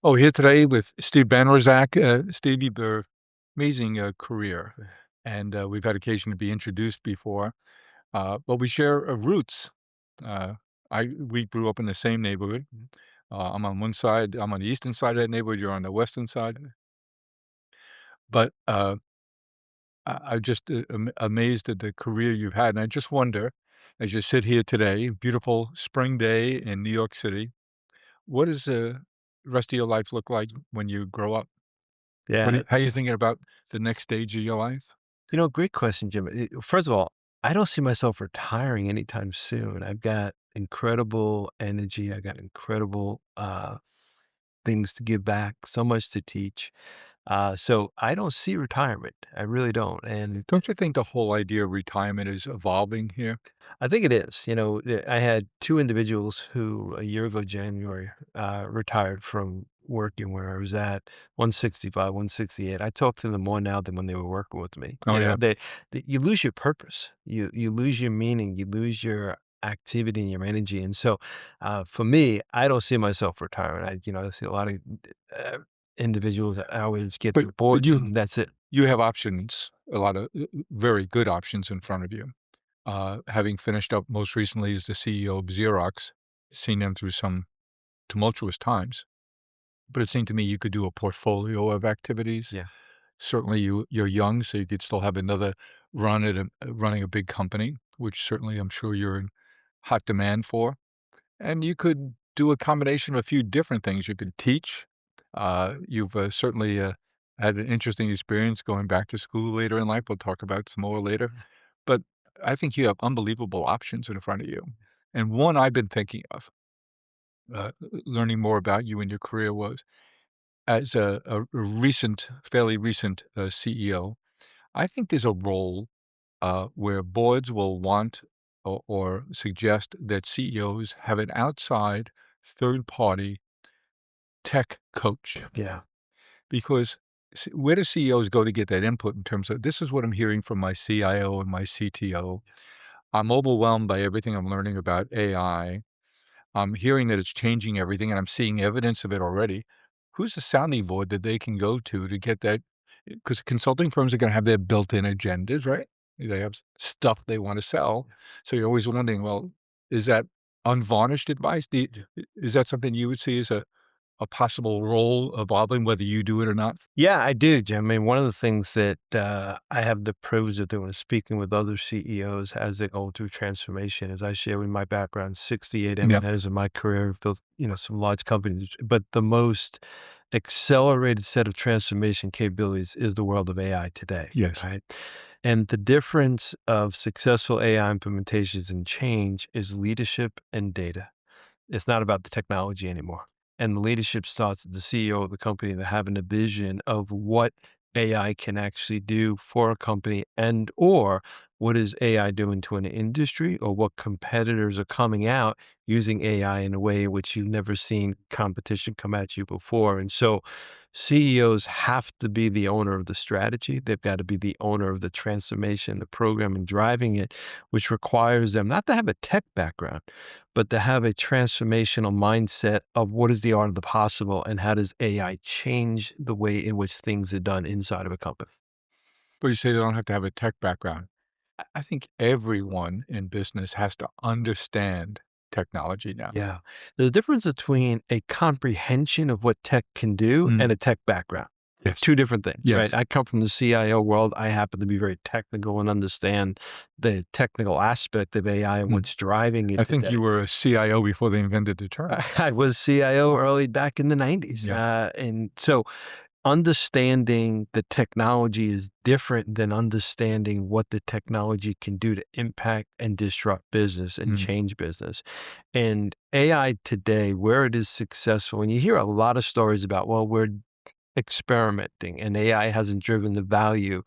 Oh, here today with Steve Bandrowczak. Steve, you've an amazing career, and we've had occasion to be introduced before, but we share roots. Uh, we grew up in the same neighborhood. I'm on one side. I'm on the eastern side of that neighborhood. You're on the western side. But I'm just amazed at the career you've had, and I just wonder, as you sit here today, beautiful spring day in New York City, what does the rest of your life look like when you grow up? Yeah, How are you thinking about the next stage of your life? great question, Jim. First of all, I don't see myself retiring anytime soon. I've got incredible energy. I got incredible things to give back, so much to teach. So I don't see retirement. I really don't. And Don't you think the whole idea of retirement is evolving here? I think it is. I had two individuals who a year ago, January, retired from working where I was at 165, 168. I talk to them more now than when they were working with me. Oh, yeah. You lose your purpose, you lose your meaning, you lose your activity and your energy. And so, for me, I don't see myself retiring. I see a lot of uh, individuals that always get But their but boards, you and that's it. you have options, a lot of very good options in front of you. Having finished up most recently as the CEO of Xerox, seen them through some tumultuous times, but it seemed to me you could do a portfolio of activities. Yeah. Certainly you're young, so you could still have another run at running a big company, which certainly I'm sure you're in hot demand for. And you could do a combination of a few different things. You could teach. You've certainly had an interesting experience going back to school later in life. We'll talk about some more later. But I think you have unbelievable options in front of you. And one I've been thinking of, learning more about you and your career was as fairly recent CEO. I think there's a role where boards will want or suggest that CEOs have an outside third party tech coach Yeah. because where do CEOs go to get that input in terms of this is what I'm hearing from my CIO and my CTO. I'm overwhelmed by everything I'm learning about AI. I'm hearing that it's changing everything and I'm seeing evidence of it already. Who's the sounding board that they can go to get that? Because consulting firms are going to have their built in agendas, right? They have stuff they want to sell. So you're always wondering, well, is that unvarnished advice? Is that something you would see as a possible role evolving, whether you do it or not? Yeah, I do, Jim. I mean, one of the things that I have the privilege of doing is speaking with other CEOs as they go through transformation. As I share with my background, 68 Yeah. M&As in my career, built some large companies. But the most accelerated set of transformation capabilities is the world of AI today, Yes. right? And the difference of successful AI implementations and change is leadership and data. It's not about the technology anymore. And the leadership starts at the CEO of the company to having a vision of what AI can actually do for a company and or what is AI doing to an industry or what competitors are coming out using AI in a way in which you've never seen competition come at you before. And so CEOs have to be the owner of the strategy. They've got to be the owner of the transformation, the program and driving it, which requires them not to have a tech background, but to have a transformational mindset of what is the art of the possible and how does AI change the way in which things are done inside of a company. But you say they don't have to have a tech background. I think everyone in business has to understand technology now. Yeah. There's a difference between a comprehension of what tech can do and Mm. a tech background. They're Yes. two different things, right? Yes. I come from the CIO world. I happen to be very technical and understand the technical aspect of AI and Mm. what's driving it I think you today. were a CIO before they invented the term. I was CIO early back in the 90s. Yeah. And so understanding the technology is different than understanding what the technology can do to impact and disrupt business and Mm. change business. And AI today, where it is successful, and you hear a lot of stories about, well, we're experimenting and AI hasn't driven the value.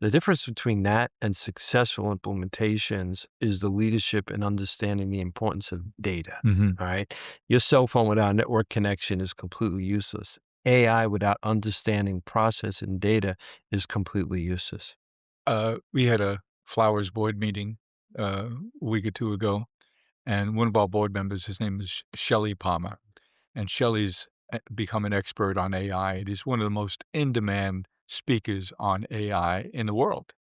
The difference between that and successful implementations is the leadership and understanding the importance of data. Mhm. All right. Your cell phone without a network connection is completely useless. AI without understanding process and data is completely useless. We had a Flowers board meeting, a week or 2 ago, and one of our board members, his name is Shelley Palmer, and Shelley's become an expert on AI, and he's one of the most in-demand speakers on AI in the world.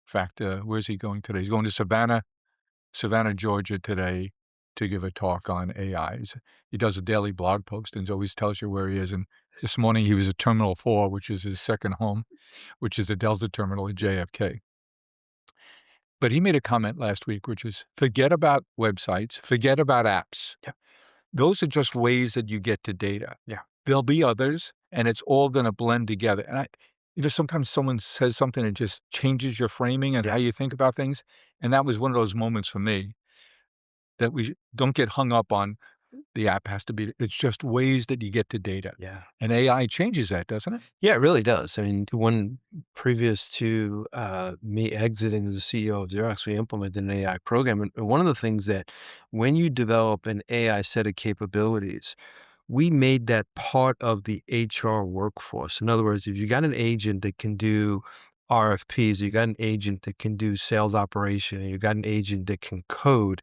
In fact, where's he going today? He's going to Savannah, Georgia today to give a talk on AI. He does a daily blog post and always tells you where he is, and this morning he was at Terminal 4, which is his second home, which is the Delta terminal at JFK. But he made a comment last week, which is, "Forget about websites, forget about apps. Yeah. Those are just ways that you get to data. Yeah. There'll be others, and it's all gonna blend together." And sometimes someone says something that just changes your framing and how Yeah. you think about things, and that was one of those moments for me that we don't get hung up on the app has to be it's just ways that you get to data. Yeah. And AI changes that, doesn't it? Yeah, it really does. I mean, one previous to me exiting as the CEO of Xerox, we implemented an AI program. And one of the things that when you develop an AI set of capabilities, we made that part of the HR workforce. In other words, if you got an agent that can do RFPs, you got an agent that can do sales operation, and you got an agent that can code,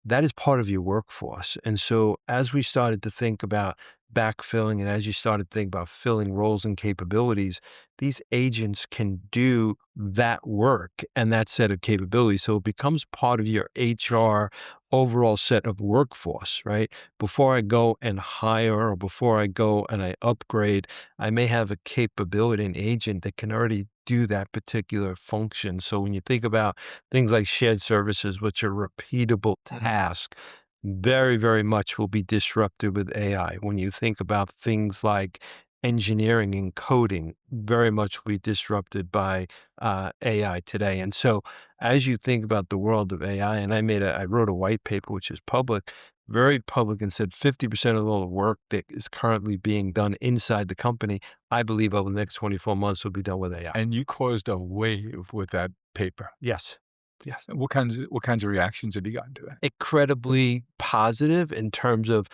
that is part of your workforce. And so as we started to think about backfilling and as you started to think about filling roles and capabilities, these agents can do that work and that set of capabilities. So it becomes part of your HR overall set of workforce, right? Before I go and hire or before I go and I upgrade, I may have a capability, an agent that can already do that particular function. So when you think about things like shared services, which are repeatable tasks, very, very much will be disrupted with AI. When you think about things like engineering and coding, very much will be disrupted by AI today. And so as you think about the world of AI, and I wrote a white paper, which is public, very public, and said 50% of all the work that is currently being done inside the company, I believe over the next 24 months will be done with AI. And you caused a wave with that paper. Yes. Yes. What kinds of reactions have you gotten to that? Incredibly positive in terms of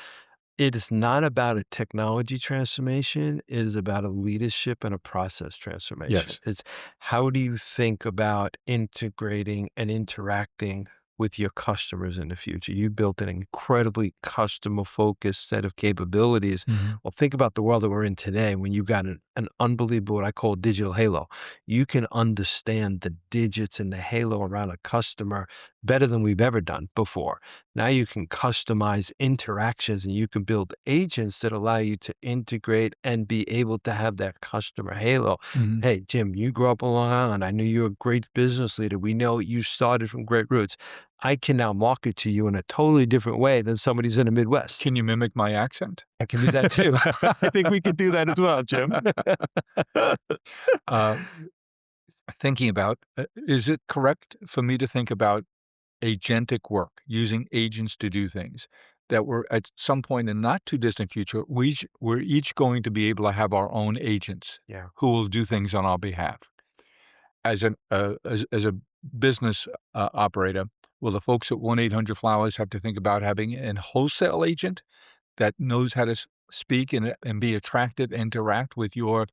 it is not about a technology transformation, it is about a leadership and a process transformation. Yes. It's how do you think about integrating and interacting with your customers in the future? You built an incredibly customer focused set of capabilities. Mhm. Well, think about the world that we're in today when you've got an unbelievable, what I call digital halo. You can understand the digits and the halo around a customer better than we've ever done before. Now you can customize interactions and you can build agents that allow you to integrate and be able to have that customer halo. Mhm. Hey, Jim, you grew up on Long Island. I knew you're a great business leader. We know you started from great roots. I can now market to you in a totally different way than somebody's in the Midwest. Can you mimic my accent? I can do that too. I think we could do that as well, Jim. Uh, Thinking about, is it correct for me to think about agentic work, using agents to do things that we're at some point in not too distant future, we're each going to be able to have our own agents Yeah. who will do things on our behalf. As a business operator, will the folks at 1-800-Flowers have to think about having an wholesale agent that knows how to speak and be attractive, interact with your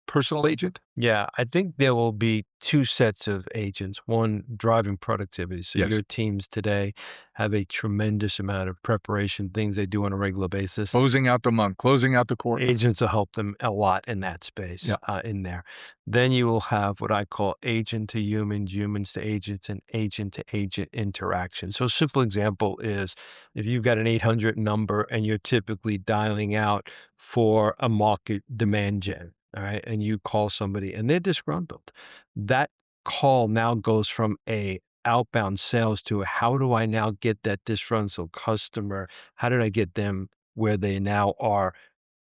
personal agent? Yeah, I think there will be two sets of agents. One, driving productivity. So Yes. your teams today have a tremendous amount of preparation, things they do on a regular basis. Closing out the month, closing out the quarter. Agents will help them a lot in that space, Yeah. in there. Then you will have what I call agent to humans, humans to agents, and agent to agent interaction. So a simple example is if you've got an 800 number and you're typically dialing out for a market demand gen, all right, and you call somebody and they're disgruntled, that call now goes from a outbound sales to how do I now get that disgruntled customer? How did I get them where they now are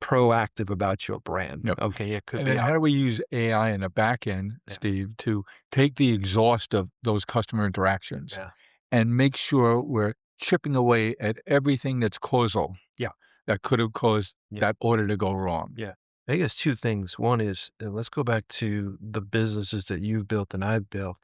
proactive about your brand? Yep. Okay, it could And be then out. how do we use AI in the back end, Yeah, Steve, to take the exhaust of those customer interactions yeah, and make sure we're chipping away at everything that's causal yeah, that could have caused yeah, that order to go wrong? yeah. I think it's two things. One is, let's go back to the businesses that you've built and I've built.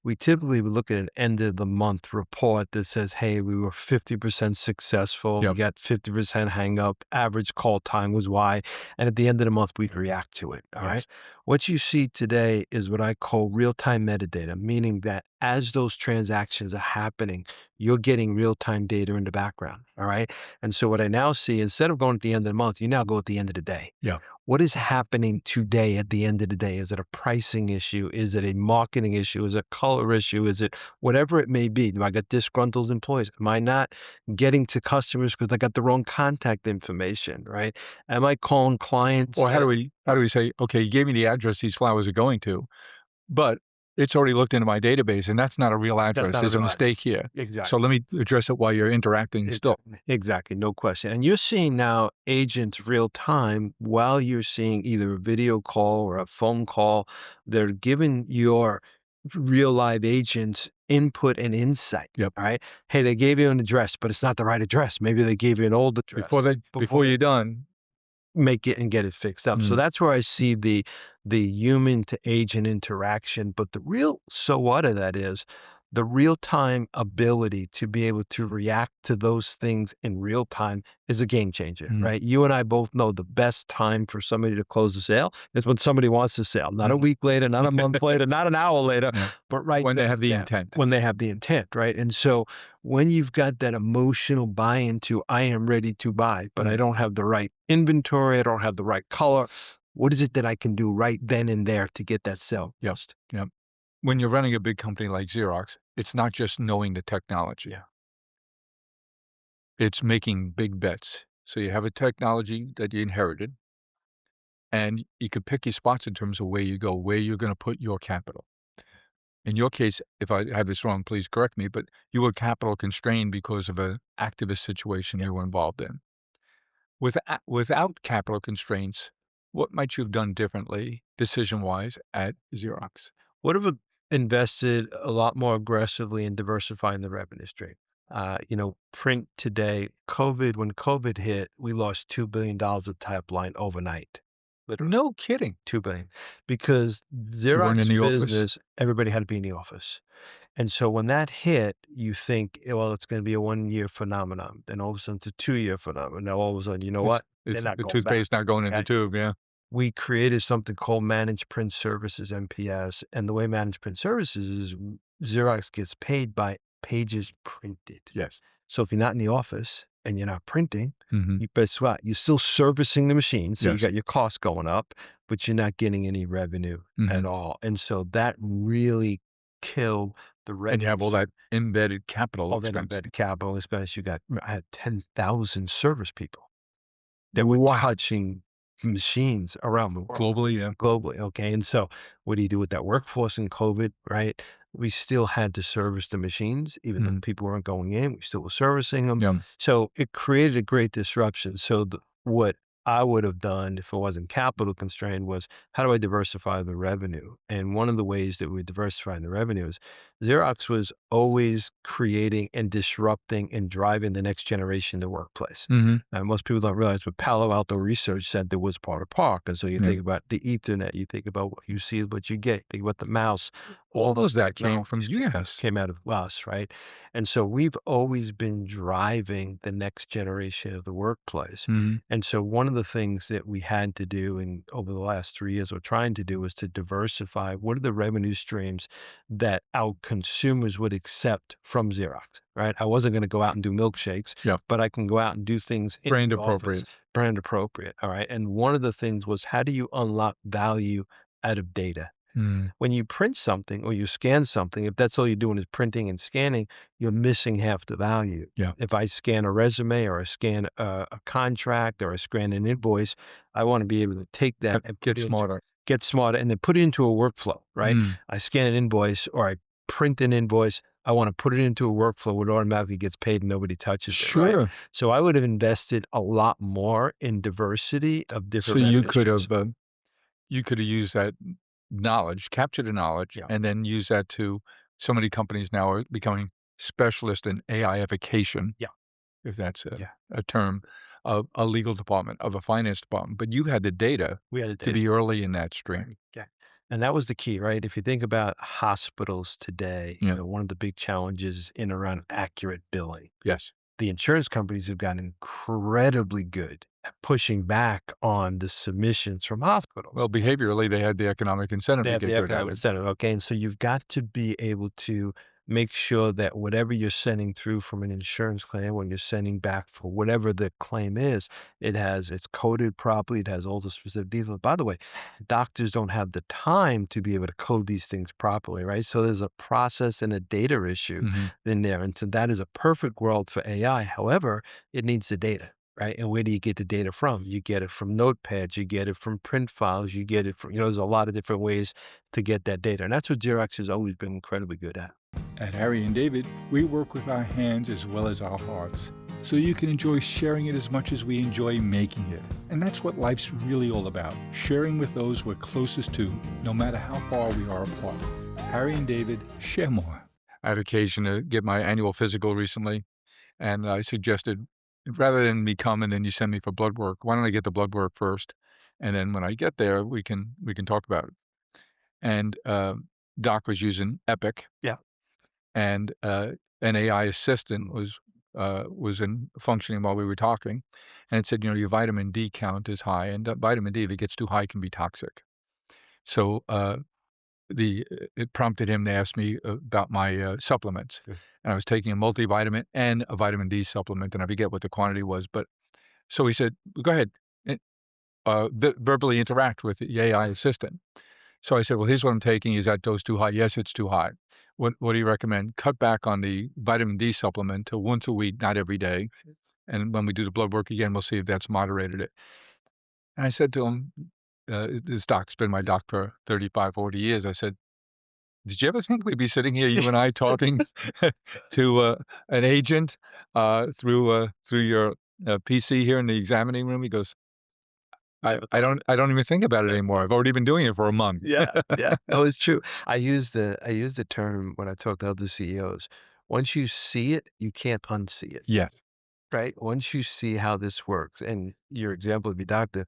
we typically would look at an end of the month report that says, hey, we were 50% successful. We Yep. got 50% hang up. Average call time was Y. And at the end of the month, we'd react to it. All right. Yes. What you see today is what I call real time metadata, meaning that as those transactions are happening, you're getting real time data in the background. All right. And so what I now see, instead of going at the end of the month, you now go at the end of the day. Yeah. What is happening today at the end of the day? Is it a pricing issue? Is it a marketing issue? Is it a color issue? Is it whatever it may be? Do I got disgruntled employees? Am I not getting to customers because I got the wrong contact information, right? Am I calling clients Or how do we say, okay, you gave me the address these flowers are going to, but it's already looked into my database and that's not a real that's address. not a There's a real mistake address? here. So Exactly. let me address it while you're interacting still. Exactly, no question. And you're seeing now agents real time while you're seeing either a video call or a phone call. They're giving your real live agents input and insight. Yep. All right. Hey, they gave you an address, but it's not the right address. Maybe they gave you an old address Before before you're done. make it and get it fixed up. So Mm. that's where I see the human to agent interaction. But the real so what of that is the real time ability to be able to react to those things in real time is a game changer, Mm. right? You and I both know the best time for somebody to close a sale is when somebody wants to sell, not a Mhm. week later, not a month later, not an hour later, Yeah. but right When they then have and the there intent. when they have the intent, right? And so when you've got that emotional buy-in to I am ready to buy, but I Mm. don't have the right inventory, I don't have the right color. What is it that I can do right then and there to get that sale Yep. closed? Yep. When you're running a big company like Xerox, it's not just knowing the technology. Yeah. It's making big bets. So you have a technology that you inherited, and you could pick your spots in terms of where you go, where you're gonna put your capital. In your case, if I have this wrong, please correct me, but you were capital constrained because of a activist situation Yeah. you were involved in. Without capital constraints, what might you have done differently, decision-wise, at Xerox? Would have invested a lot more aggressively in diversifying the revenue stream. Print today, when COVID hit, we lost $2 billion of top line overnight. Literally No kidding. 2 billion, because You weren't in Xerox the office? business, everybody had to be in the office. And so when that hit, you think, well, it's going to be a 1 year phenomenon. Then all of a sudden it's a 2 year phenomenon. Now all of a sudden, you know It's what? They're it's not the going back. toothpaste not going in the Okay. tube, yeah. We created something called Managed Print Services, MPS. And the way Managed Print Services is Xerox gets paid by pages printed. Yes. So if you're not in the office and you're not printing, Mhm. you guess what? You're still servicing the machine. So you Yes. got your costs going up, but you're not getting any revenue at Mhm. all. And so that really killed the And you revenue have all that stream. embedded capital All that expense. embedded capital expense. I had 10,000 service people that were Wow. touching machines around the world. Globally, yeah. Globally, okay, and so what do you do with that workforce in COVID, right? We still had to service the machines, even though Mhm. people weren't going in, we still were servicing them. Yeah. So it created a great disruption. So what I would have done if it wasn't capital constrained was how do I diversify the revenue? And one of the ways that we diversify the revenue is Xerox was always creating and disrupting and driving the next generation to workplace. Mhm. And most people don't realize, but Palo Alto Research Center was part of Park. And so you Yeah. think about the Ethernet, you think about what you see is what you get, think about the mouse, all All those of that came from technologies yes. came out of us, right? And so we've always been driving the next generation of the workplace. Mhm. And so one of the things that we had to do and over the last 3 years we're trying to do was to diversify what are the revenue streams that our consumers would accept from Xerox, right? I wasn't going to go out and do milkshakes, Yeah. but I can go out and do things in Brand the office, appropriate. brand appropriate. All right. And one of the things was how do you unlock value out of data? Mm. When you print something or you scan something, if that's all you're doing is printing and scanning, you're missing half the value. Yeah. If I scan a resume or I scan a contract or I scan an invoice, I want to be able to take that and Get put it into smarter. get smarter and then put it into a workflow, right? Mm. I scan an invoice or I print an invoice. I want to put it into a workflow where it automatically gets paid and nobody touches it, right? Sure. So I would have invested a lot more in diversity of So different revenue streams. you could have used that knowledge, captured the knowledge, Yeah. and then use that to so many companies now are becoming specialists in AI-ification, Yeah. if that's Yeah. a term, of a legal department, of a finance department, but you had the data We had the to data. be early in that stream. Right. Yeah. And that was the key, right? If you think about hospitals today, Yeah. one of the big challenges in around accurate billing. Yes. The insurance companies have gotten incredibly good at pushing back on the submissions from Well, hospitals. behaviorally, they had the economic incentive They to have get the good at economic it. incentive, okay? And so you've got to be able to make sure that whatever you're sending through from an insurance claim, when you're sending back for whatever the claim is, it's coded properly, it has all the specific details. By the way, doctors don't have the time to be able to code these things properly, right? So there's a process and a data issue Mhm. in there. And so that is a perfect world for AI. However, it needs the data. Right. And where do you get the data from? You get it from notepads, you get it from print files, you get it from, there's a lot of different ways to get that data. And that's what Xerox has always been incredibly good at. At Harry and David, we work with our hands as well as our hearts, so you can enjoy sharing it as much as we enjoy making it. And that's what life's really all about, sharing with those we're closest to, no matter how far we are apart. Harry and David, share more. I had occasion to get my annual physical recently, and I suggested, rather than me come and then you send me for blood work, why don't I get the blood work first? And then when I get there, we can talk about it. And Doc was using Epic, Yeah. and an AI assistant was in functioning while we were talking, and it said, your vitamin D count is high, and vitamin D, if it gets too high, can be toxic. So it prompted him to ask me about my supplements, Yeah. and I was taking a multivitamin and a vitamin D supplement, and I forget what the quantity was, but so he said, "Go ahead, eh, verbally interact with the AI assistant." So I said, "Well, here's what I'm taking. Is that dose too high?" "Yes, it's too high." What do you recommend?" "Cut back on the vitamin D supplement to once a week, not every day, and when we do the blood work again, we'll see if that's moderated it." And I said to him, this doc's been my doc for 35, 40 years. I said, "Did you ever think we'd be sitting here, you and I, talking to, an agent, through your, PC here in the examining room?" He goes, "I Never I thought. don't I don't even think about it anymore. I've already been doing it for a month." Yeah. Yeah. No, it's true. I use the term when I talk to other CEOs. Once you see it, you can't unsee it. Yes. Right. Once you see how this works, and your example of your doctor,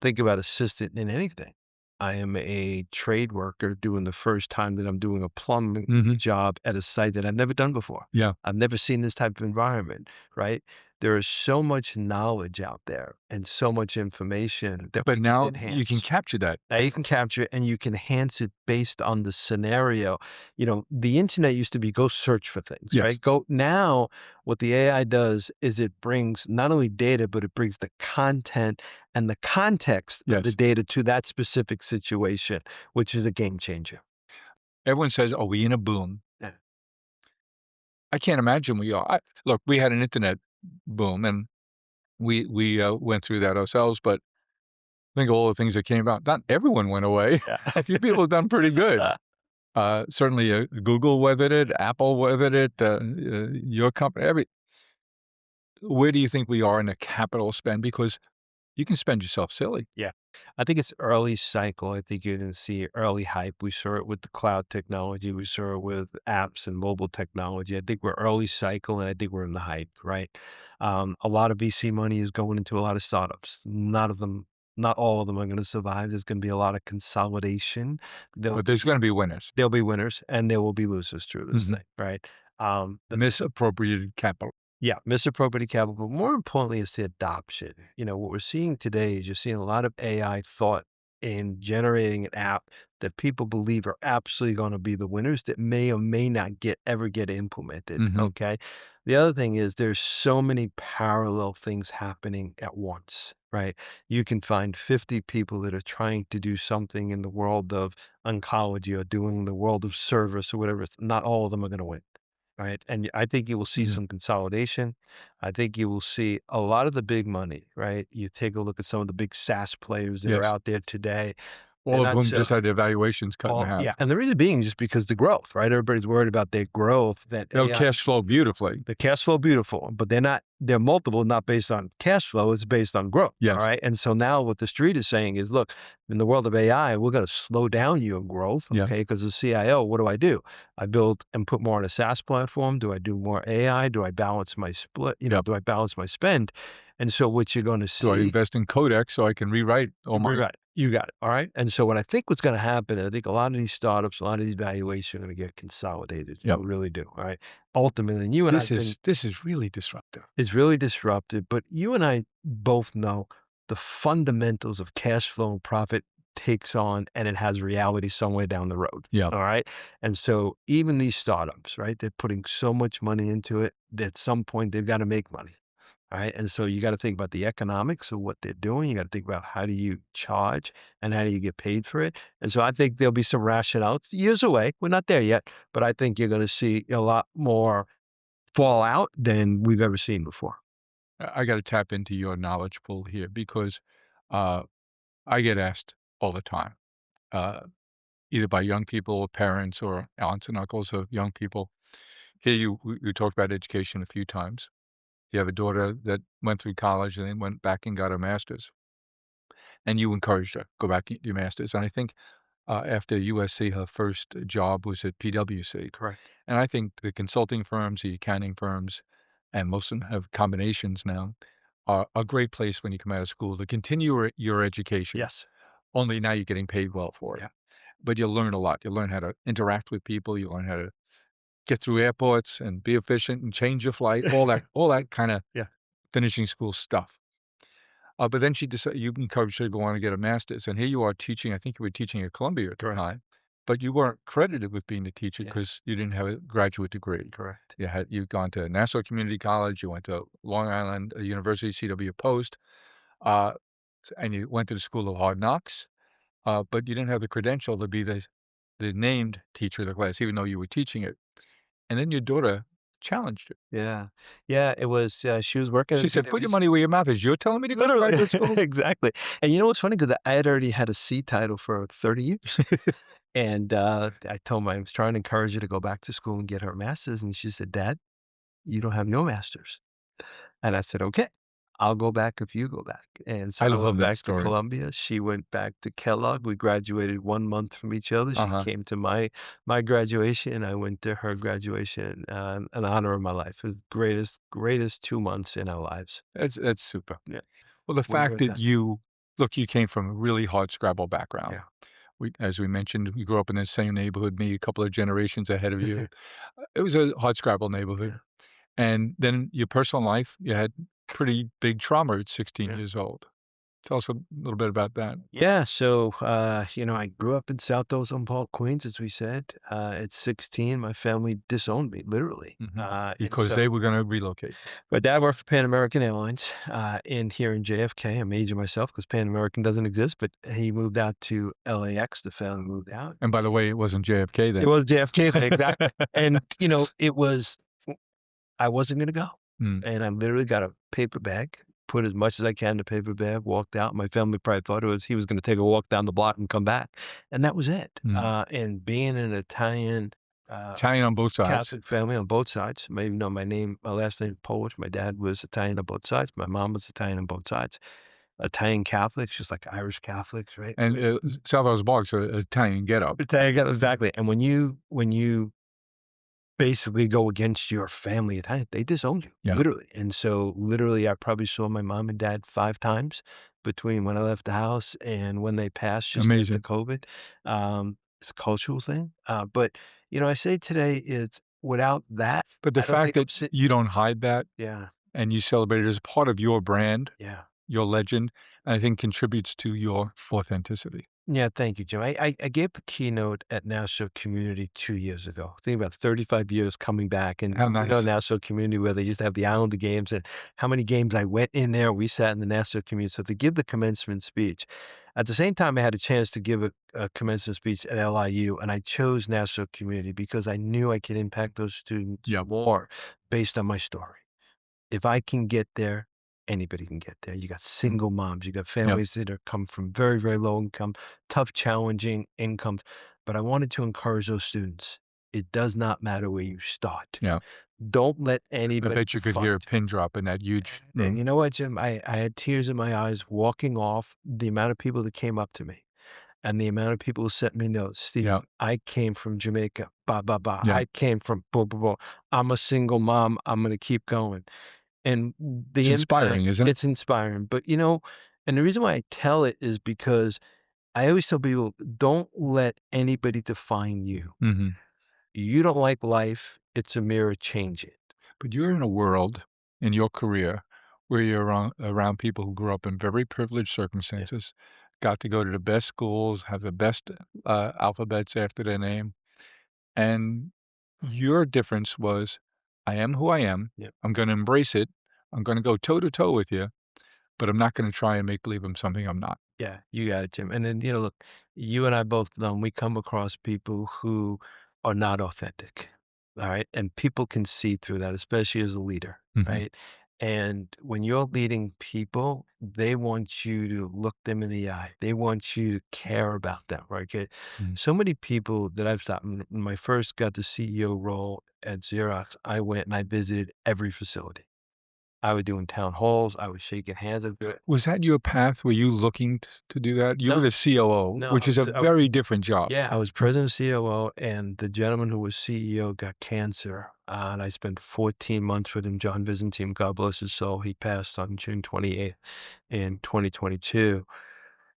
think about assistant in anything. I am a trade worker doing the first time that I'm doing a plumbing Mhm. job at a site that I've never done before. Yeah. I've never seen this type of environment, right? There is so much knowledge out there and so much information that But we can now you can enhance. capture that. Now you can capture it and you can enhance it based on the scenario. The internet used to be go search for things, Yes. right? Go now, what the AI does is it brings not only data, but it brings the content and the context of the Yes. data to that specific situation, which is a game changer. Everyone says, "Are we in a boom?" Yeah. I can't imagine we are. Look, we had an internet boom, and we went through that ourselves, but think of all the things that came about. Not everyone went away. Yeah. A few people have done pretty good. Certainly, Google weathered it, Apple weathered it, your company, where do you think we are in a capital spend? Because you can spend yourself silly. Yeah. I think it's early cycle. I think you're going to see early hype. We saw it with the cloud technology. We saw it with apps and mobile technology. I think we're early cycle and I think we're in the hype, right? A lot of VC money is going into a lot of startups. Not all of them are going to survive. There's going to be a lot of consolidation. There'll But there's be, gonna be winners. there'll be winners and there will be losers through this Mhm. thing, right? The Misappropriated capital. Yeah, misappropriated capital, but more importantly, it's the adoption. What we're seeing today is you're seeing a lot of AI thought in generating an app that people believe are absolutely going to be the winners that may or may not ever get implemented. Mhm. Okay. The other thing is there's so many parallel things happening at once, right? You can find 50 people that are trying to do something in the world of oncology or doing the world of service or whatever. Not all of them are going to win. Right. And I think you will see Yeah. some consolidation. I think you will see a lot of the big money, right? You take a look at some of the big SaaS players that are Yes. out there today. They're All of not whom so just had their valuations cut in yeah. half. And the reason being is just because the growth, right? Everybody's worried about their growth, that They'll AI, cash flow beautifully. the cash flow beautiful, but they're not they're multiple, not based on cash flow, it's based on growth. All Yes. right. And so now what the street is saying is, look, in the world of AI, we're going to slow down your growth. Yes. Okay. Because as CIO, what do? I build and put more on a SaaS platform. Do I do more AI? Do I balance my split? Yep. Do I balance my spend? And so what you're going to Do I see, invest in Codex so I can rewrite all my right, you got it. All right. And so what I think what's going to happen, I think a lot of these startups, a lot of these valuations are going to get consolidated. I Yep. really do. All right. Ultimately, and you and I think This is really disruptive. is really disruptive. But you and I both know the fundamentals of cash flow and profit takes on and it has reality somewhere down the road. Yep. All right. And so even these startups, right, they're putting so much money into it that at some point they've got to make money. All right. And so you got to think about the economics of what they're doing. You got to think about how do you charge and how do you get paid for it. And so I think there'll be some rationale. It's years away. We're not there yet, but I think you're going to see a lot more fallout than we've ever seen before. I got to tap into your knowledge pool here because uh, I get asked all the time, uh, either by young people or parents or aunts and uncles of young people. Here you talked about education a few times. You have a daughter that went through college and then went back and got her master's, and you encouraged her go back and get your master's. And I think after USC, her first job was at PwC. Correct. And I think the consulting firms, the accounting firms, and most of them have combinations now, are a great place when you come out of school to continue your education. Yes. Only now you're getting paid well for it. Yeah. But you'll learn a lot. You'll learn how to interact with people. You learn how to get through airports and be efficient and change your flight, all that kind of Yeah. finishing school stuff. But then she decided you encouraged her to go on and get a master's, and here you are teaching. I think you were teaching at Columbia at the Correct. time, but you weren't credited with being the teacher Yeah. because you didn't have a graduate degree. Correct. You'd gone to Nassau Community College, you went to Long Island University, CW Post, uh, and you went to the School of Hard Knocks, but you didn't have the credential to be the named teacher of the class, even though you were teaching it. And then your daughter challenged you. Yeah. Yeah, it was, she was working She at said, "Put your PwC. money where your mouth is. You're telling me to go to Literally, graduate school?" exactly. And you know what's funny? Because I had already had a C title for 30 years. And, I told my I was trying to encourage her to go back to school and get her master's, and she said, "Dad, you don't have your master's." And I said, "Okay, I'll go back if you go back." And so I I love went that back to story. Columbia. She went back to Kellogg. We graduated 1 month from each other. She Uh-huh. came to my graduation. I went to her graduation, an honor of my life. It was greatest 2 months in our lives. That's super. Yeah, Well, the we fact were that done. you came from a really hard scrabble background. Yeah. As we mentioned, you grew up in the same neighborhood, me a couple of generations ahead of you. It was a hard scrabble neighborhood. Yeah, And then your personal life, you had pretty big trauma at 16 yeah. years old. Tell us a little bit about that. Yeah, so, I grew up in South Ozone Queens, as we said. At 16, my family disowned me, literally. Mhm. And Because so they were gonna relocate. my dad worked for Pan American Airlines, in here in JFK. I'm aging myself because Pan American doesn't exist, but he moved out to LAX. The family moved out. And by the way, it wasn't JFK It then. was JFK, exactly. And, it was I wasn't gonna go. Mm, And I literally got a paper bag, put as much as I can in the paper bag, walked out. My family probably thought he was gonna take a walk down the block and come back, and that was it. mm. And being an Italian, Italian on both sides. Catholic family on both sides, even though my last name is Polish, my dad was Italian on both sides, my mom was Italian on both sides. Italian Catholics, just like Irish Catholics, right? And, South Oz Bog's a Italian get-up. Italian, exactly. And when you basically go against your family at times. They disown you, Yeah. literally. And so literally, I probably saw my mom and dad 5 times between when I left the house and when they passed just after Amazing. COVID. It's a cultural thing. But, I say today is without that, But the I don't fact think I'm that sitting. you don't hide that Yeah, and you celebrate it as part of your brand, yeah. your legend, I think contributes to your authenticity. Yeah, thank you, Jim. I gave a keynote at Nassau Community 2 years ago. Think about 35 years coming back, and How nice. Nassau Community where they used to have the Islander games, and how many games I went in there. We sat in the Nassau Community. So to give the commencement speech, at the same time, I had a chance to give a commencement speech at LIU, and I chose Nassau Community because I knew I could impact those students Yep. more based on my story. If I can get there, anybody can get there. You got Mm. single moms, you got Yep. families that are come from very, very low income, tough, challenging incomes. But I wanted to encourage those students. it does not matter where you start. Yeah. Don't let I anybody bet you could hear define a pin drop in that huge and room. you know what, Jim? I had tears in my eyes walking off, the amount of people that came up to me and the amount of people who sent me notes. Yeah. "Steve, I came from Jamaica, ba, ba, ba. Yeah. I came from blah, blah, blah. I'm a single mom. I'm gonna keep going." And It's the impact, inspiring, isn't it? it's inspiring. But, and the reason why I tell it is because I always tell people, don't let anybody define you. Mhm. You don't like life, it's a mirror, change it. But you're in a world in your career where you're around people who grew up in very privileged Yeah. circumstances, got to go to the best schools, have the best, alphabets after their name, and your difference was, "I am who I am. Yeah. I'm gonna embrace it. I'm gonna go toe to toe with you, but I'm not gonna try and make believe I'm something I'm not." Yeah, you got it, Jim. And then, look, you and I both know we come across people who are not authentic. All right. And people can see through that, especially as a leader. Mhm. Right. And when you're leading people, they want you to look them in the eye. They want you to care about them. Right. Okay. Mhm. So many people that I've stopped when I first got the CEO role at Xerox, I went and I visited every facility. I was doing town halls. I was shaking hands. Was that your path? Were you looking t to do that? You were No, the COO, no, which is a very different job. yeah, I was president COO, and the gentleman who was CEO got cancer, and I spent 14 months with him, John Byzantine, God bless his soul. He passed on June 28th in 2022.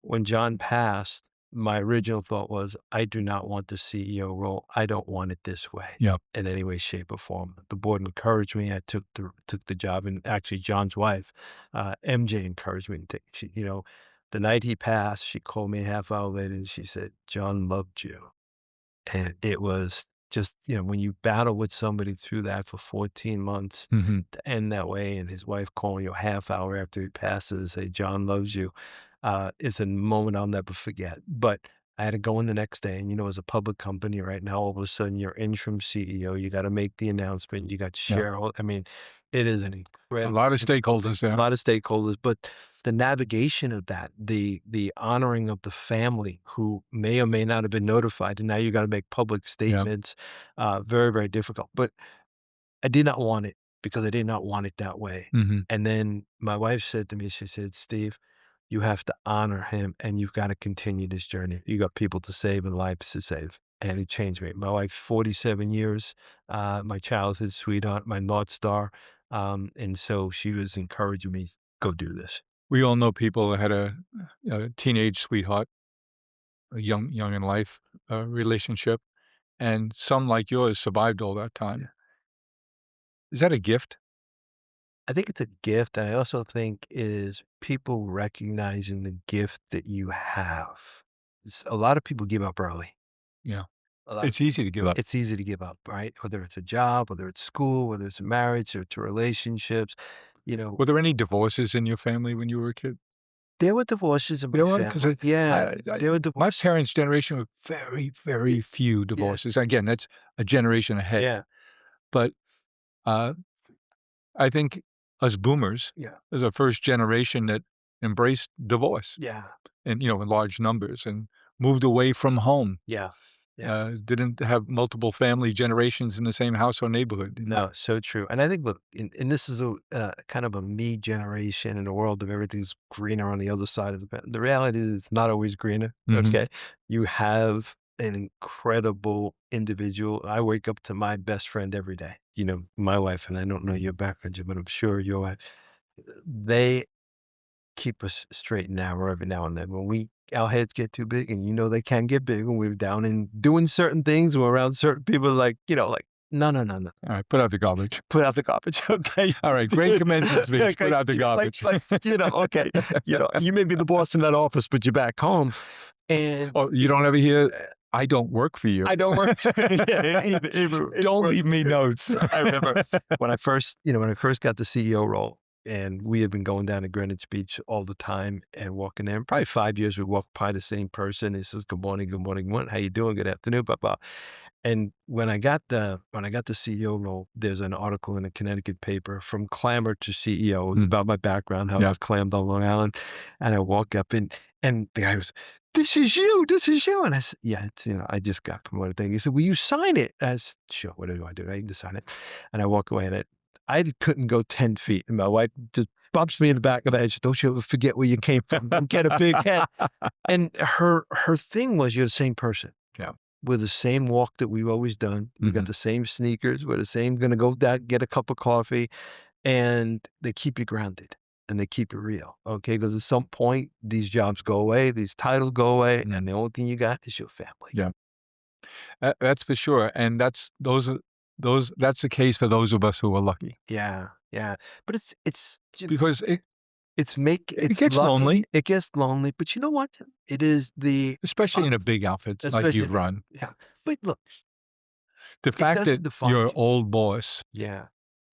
When John passed, my original thought was, I do not want the CEO role. I don't want it this way Yep. in any way, shape, or form. The board encouraged me. I took the job, and actually, John's wife, MJ, encouraged me to take. The night he passed, she called me a half hour later, and she said, "John loved you." And it was just, when you battle with somebody through that for 14 months Mhm. to end that way, and his wife calling you a half hour after he passes and say, "John loves you," is a moment I'll never forget. But I had to go in the next day. And, as a public company right now, all of a sudden you're interim CEO, you got to make the announcement, you got Yep. shareholders. I mean, it is an A incredible, lot of stakeholders a there. lot of stakeholders, but the navigation of that, the honoring of the family who may or may not have been notified, and now you got to make public Yep. statements, very, very difficult. But I did not want it because I did not want it that way. Mhm. And then my wife said to me, she said, "Steve, you have to honor him and you've got to continue this journey. You got people to save and lives to save." And it changed me. My wife, 47 years, my childhood sweetheart, my North Star. And so she was encouraging me, go do this. We all know people that had a teenage sweetheart, a young in life, relationship, and some like yours survived all that Yeah. time. Is that a gift? I think it's a gift. And I also think is people recognizing the gift that you have. A lot of people give up early. Yeah. A lot of It's easy to give up. It's easy to give up, right? Whether it's a job, whether it's school, whether it's a marriage or to relationships, you know, Were there any divorces in your family when you were a kid? there were divorces in You my know what? 'Cause family. Yeah, I there were my divorces. parents' generation were very, very few Yeah, divorces. Again, that's a generation ahead. yeah, But, uh, I think us boomers yeah, is the first generation that embraced divorce yeah, and, in large numbers and moved away from home, yeah, yeah. didn't have multiple family generations in the same house or neighborhood. No, so true. And I think, look, and this is a kind of a me generation in a world of everything's greener on the other side of the reality is it's not always greener. Mhm. Okay. You have an incredible individual. I wake up to my best friend every day. My wife, and I don't know your background, Jim, but I'm sure your wife, they keep us straight and narrow every now and then. When our heads get too big, and they can get big when we're down and doing certain things, we're around certain people like, no, no, no, no. Alright, put out the garbage. Put out the garbage, okay? Alright, great commencement speech. Put Okay, out the garbage. okay, you may be the boss in that office, but you're back home, and Oh, you don't ever hear, "I don't work for you." I don't work. Yeah, even Don't worse. leave me notes. I remember when I first got the CEO role, and we had been going down to Greenwich Beach all the time and walking there. And probably 5 years, we walked by the same person. He says, "Good morning, good morning, good morning. How you doing? Good afternoon, blah blah." And when I got the CEO role, there's an article in a Connecticut paper from clamor to CEO. It was Mm, about my background, how I yeah. got clammed on Long Island. And I walk up and the guy was, this is you. This is you. And I said, yeah, it's, I just got promoted. Thing. He said, will you sign it? I said, sure. What do I do? I need to sign it. And I walk away and I couldn't go 10 feet. And my wife just bumps me in the back of the head. She said, don't you ever forget where you came from. Don't get a big head. And her thing was, you're the same person. Yeah. We're the same walk that we've always done. We got the same sneakers. We're the same, gonna go down, get a cup of coffee. And they keep you grounded and they keep it real. Okay. Because at some point, these jobs go away, these titles go away, and the only thing you got is your family. Yeah. That's for sure, and that's the case for those of us who are lucky, Yeah. Yeah. But because it it's gets lucky. lonely, It gets lonely. But you know what? It is especially uh, in a big outfit like especially you've if it, run. yeah. But look, The it fact that doesn't define your you. old boss, Yeah.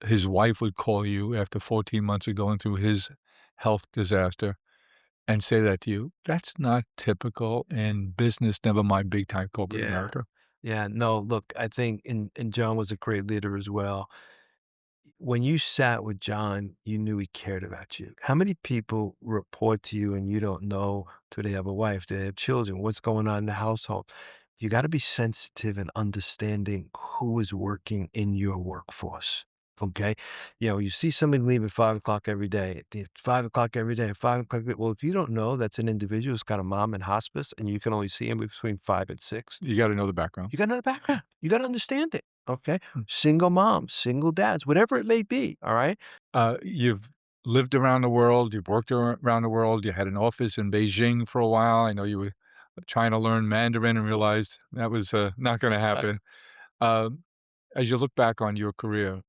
his wife would call you after 14 months of going through his health disaster and say that to you, that's not typical in business, never mind big time corporate Yeah. America. Yeah. No, look, I think and John was a great leader as well. When you sat with John, you knew he cared about you. How many people report to you and you don't know, do they have a wife? Do they have children? What's going on in the household? You got to be sensitive and understanding who is working in your workforce. Okay. You see somebody leave at 5 o'clock every day, it's 5 o'clock every day, 5 o'clock. Well, if you don't know that's an individual who's got a mom in hospice and you can only see him between 5 and 6, You gotta know the background. you got to know the background. You got to understand it. Okay. Mm. Single moms, single dads, whatever it may be. All right. You've lived around the world, you've worked around the world, you had an office in Beijing for a while. I know you were trying to learn Mandarin and realized that was, not gonna happen. Um, as you look back on your career,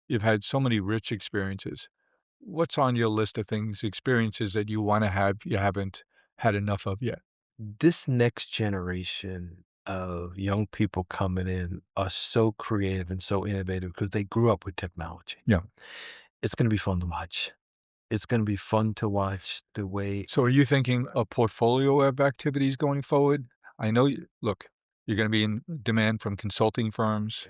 you've had so many rich experiences. What's on your list of things, experiences that you wanna have, you haven't had enough of yet? This next generation of young people coming in are so creative and so innovative because they grew up with technology. Yeah. It's going to be fun to watch. It's going to be fun to watch the way. So are you thinking a portfolio of activities going forward? I know you look, you're gonna be in demand from consulting firms.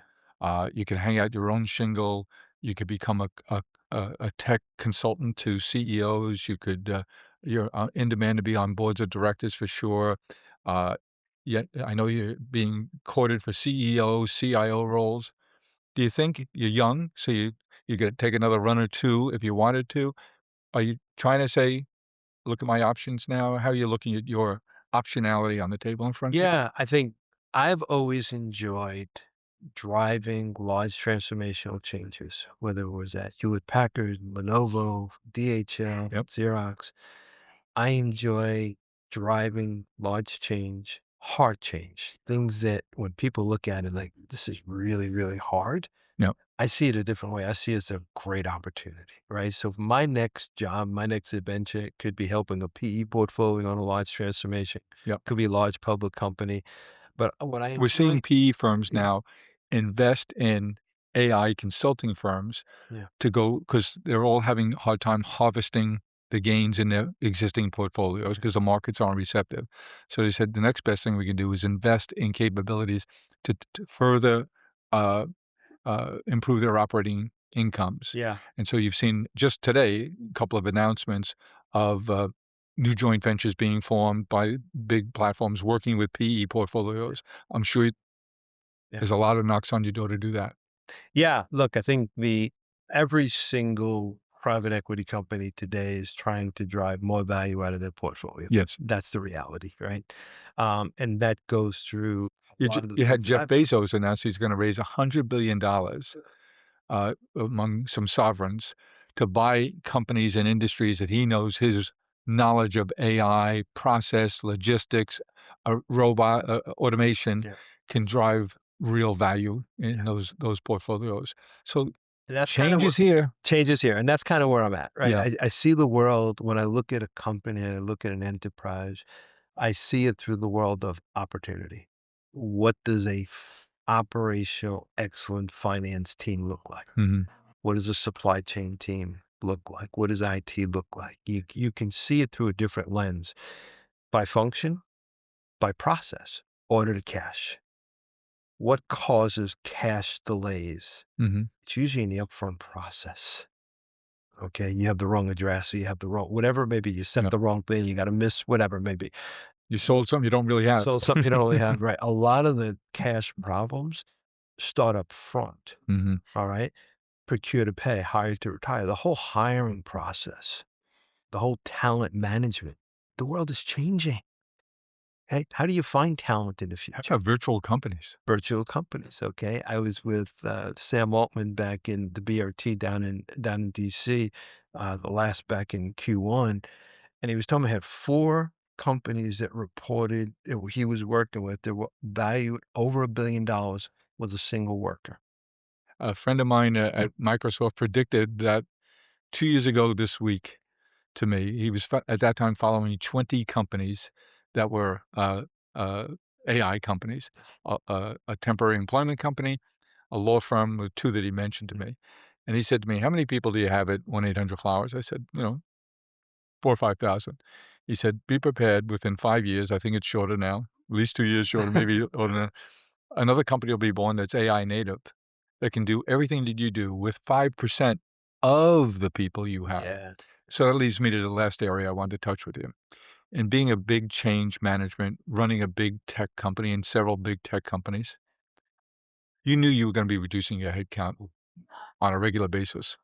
You can hang out your own shingle. You could become a tech consultant to CEOs. You're, in demand to be on boards of directors for sure. Uh, Yet I know you're being courted for CEO, CIO roles. Do you think you're young, so you could take another run or 2 if you wanted to? Are you trying to say, look at my options now? How are you looking at your optionality on the table in front of you? Yeah, I think I've always enjoyed driving large transformational changes, whether it was at Hewlett Packard, Lenovo, DHL, Yep. Xerox. I enjoy driving large change, hard change, things that when people look at it like, this is really, really hard. Yep. I see it a different way. I see it as a great opportunity, right? So my next job, my next adventure could be helping a PE portfolio on a large transformation, Yep. could be a large public company. But what I We're enjoy, seeing PE firms yeah, now invest in AI consulting firms yeah, to go because 'cause they're all having a hard time harvesting the gains in their existing portfolios yeah, because the markets aren't receptive. So they said the next best thing we can do is invest in capabilities to further, uh improve their operating incomes. yeah. And so you've seen just today a couple of announcements of new joint ventures being formed by big platforms working with PE portfolios. I'm sure Yeah. there's a lot of knocks on your door to do that. Yeah, look, I think the every single private equity company today is trying to drive more value out of their portfolio. Yes. That's the reality, right? And that goes through a lot of the You had things that Jeff I've done. Bezos announce he's going to raise $100 billion among some sovereigns to buy companies and industries that he knows his knowledge of AI, process, logistics, robot automation Yeah, can drive real value in yeah. those portfolios. So And that's kind of change what is here. changes here. And that's kind of where I'm at, right? Yeah. I see the world when I look at a company and I look at an enterprise, I see it through the world of opportunity. What does a operational excellent finance team look like? Mhm. What does a supply chain team look like? What does IT look like? You can see it through a different lens by function, by process, order to cash. What causes cash delays? Mhm. It's usually in the upfront process. Okay. You have the wrong address, or you have the wrong, whatever it may be. You sent Yep. the wrong thing, you got to miss whatever it may be. You sold something you don't really have. So something you don't really have, right? A lot of the cash problems start up front, Mhm. all right? Procure to pay, hire to retire, the whole hiring process, the whole talent management. The world is changing. Hey, how do you find talent in the How future? about virtual companies? Virtual companies, okay? I was with Sam Altman back in the BRT down in DC, the last back in Q1, and he was telling me he had 4 companies that reported he was working with that were valued over $1 billion with a single worker. A friend of mine at Microsoft predicted that 2 years ago this week to me. He was at that time following 20 companies that were AI companies, a temporary employment company, a law firm, with 2 that he mentioned to me. And he said to me, "How many people do you have at 1-800-Flowers?" I said, 4 or 5,000. He said, "Be prepared within 5 years, I think it's shorter now, at least 2 years shorter, maybe older, another company will be born that's AI native, that can do everything that you do with 5% of the people you have." Yeah. So that leads me to the last area I wanted to touch with you. In being a big change management, running a big tech company and several big tech companies, you knew you were gonna be reducing your headcount on a regular basis.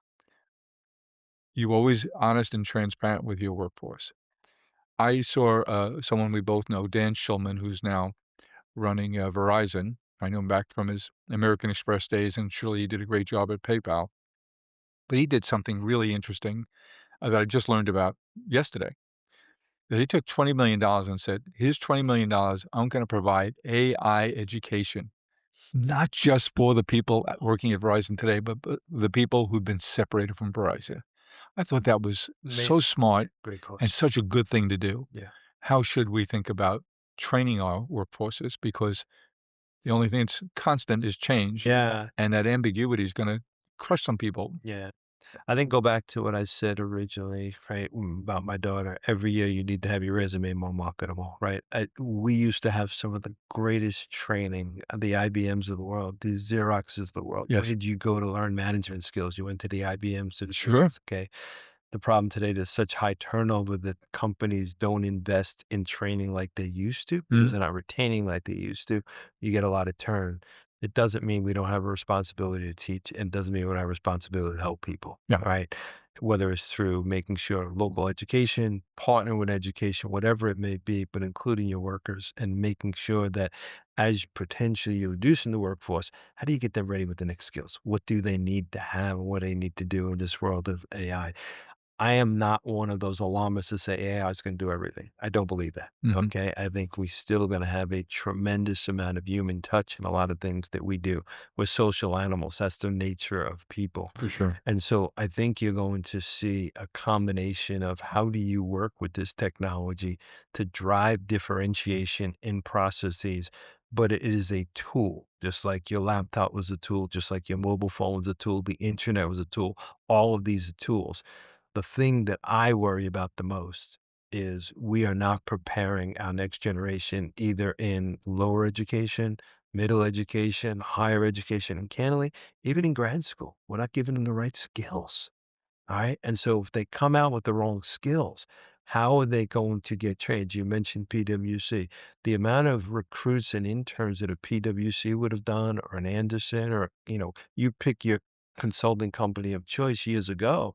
You were always honest and transparent with your workforce. I saw, someone we both know, Dan Schulman, who's now running, Verizon. I know him back from his American Express days, and surely he did a great job at PayPal. But he did something really interesting, that I just learned about yesterday. That he took $20 million and said, "Here's $20 million. I'm gonna provide AI education, not just for the people working at Verizon today, but the people who've been separated from Verizon." I thought that was so Amazing. smart Great and post. such a good thing to do. Yeah. How should we think about training our workforces? Because the only thing that's constant is change, Yeah. and that ambiguity is gonna crush some people. Yeah. I think go back to what I said originally, right, about my daughter. Every year you need to have your resume more marketable, right? We used to have some of the greatest training, the IBMs of the world, the Xeroxes of the world. Where Yes. did you go to learn management skills? You went to the IBMs or the Sure. Xerox, okay? The problem today, there's such high turnover that companies don't invest in training like they used to because Mhm. they're not retaining like they used to. You get a lot of turn. It doesn't mean we don't have a responsibility to teach, and doesn't mean we don't have a responsibility to help people, Yeah. right? Whether it's through making sure local education, partner with education, whatever it may be, but including your workers and making sure that as potentially you're reducing the workforce, how do you get them ready with the next skills? What do they need to have? What do they need to do in this world of AI? I am not one of those alarmists that say AI is going to do everything. I don't believe that. Mhm. Okay. I think we still going to have a tremendous amount of human touch in a lot of things that we do. We're social animals. That's the nature of people. For sure. And so I think you're going to see a combination of how do you work with this technology to drive differentiation in processes, but it is a tool, just like your laptop was a tool, just like your mobile phone was a tool, the internet was a tool. All of these are tools. The thing that I worry about the most is we are not preparing our next generation either in lower education, middle education, higher education, and candidly, even in grad school. We're not giving them the right skills. All right. And so if they come out with the wrong skills, how are they going to get trained? You mentioned PwC. The amount of recruits and interns that a PwC would have done, or an Anderson, or, you pick your consulting company of choice years ago,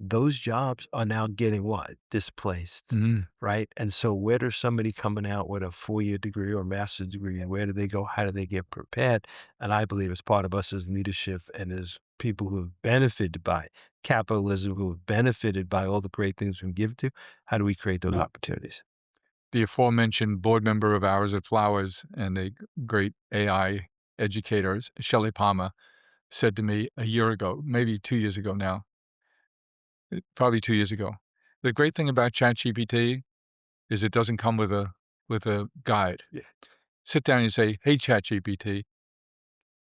those jobs are now getting what? Displaced, Mhm. right? And so where does somebody coming out with a 4-year degree or master's degree, where do they go? How do they get prepared? And I believe as part of us as leadership and as people who have benefited by capitalism, who have benefited by all the great things we've given to, how do we create those opportunities? The aforementioned board member of ours at Flowers and the great AI educators, Shelley Palmer, said to me a year ago, maybe 2 years ago now, probably 2 years ago, "The great thing about ChatGPT is it doesn't come with a guide. Yeah. Sit down and say, 'Hey, ChatGPT,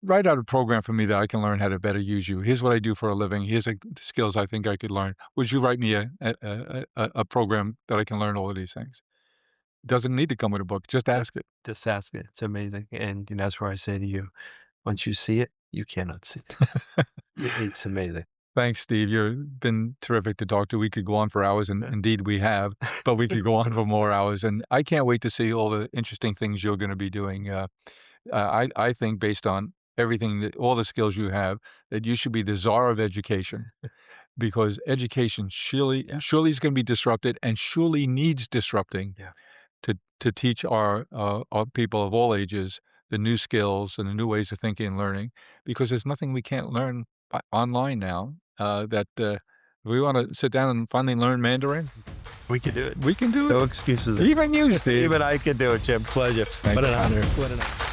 write out a program for me that I can learn how to better use you. Here's what I do for a living. Here's, the skills I think I could learn. Would you write me a program that I can learn all of these things?'" Doesn't need to come with a book, just That ask it. Just ask it. It's amazing. And that's where I say to you, once you see it, you cannot see it. It's amazing. Thanks, Steve. You've been terrific to talk to. We could go on for hours, and indeed we have, but we could go on for more hours. And I can't wait to see all the interesting things you're going to be doing. I think based on everything that all the skills you have, that you should be the czar of education because education surely is going to be disrupted and surely needs disrupting Yeah. to teach our people of all ages the new skills and the new ways of thinking and learning, because there's nothing we can't learn online now. We want to sit down and finally learn Mandarin. We can do it. We can do No it. excuses. Even you, Steve. Even I can do it, Jim. Pleasure. Thank What you. an honor. What an honor.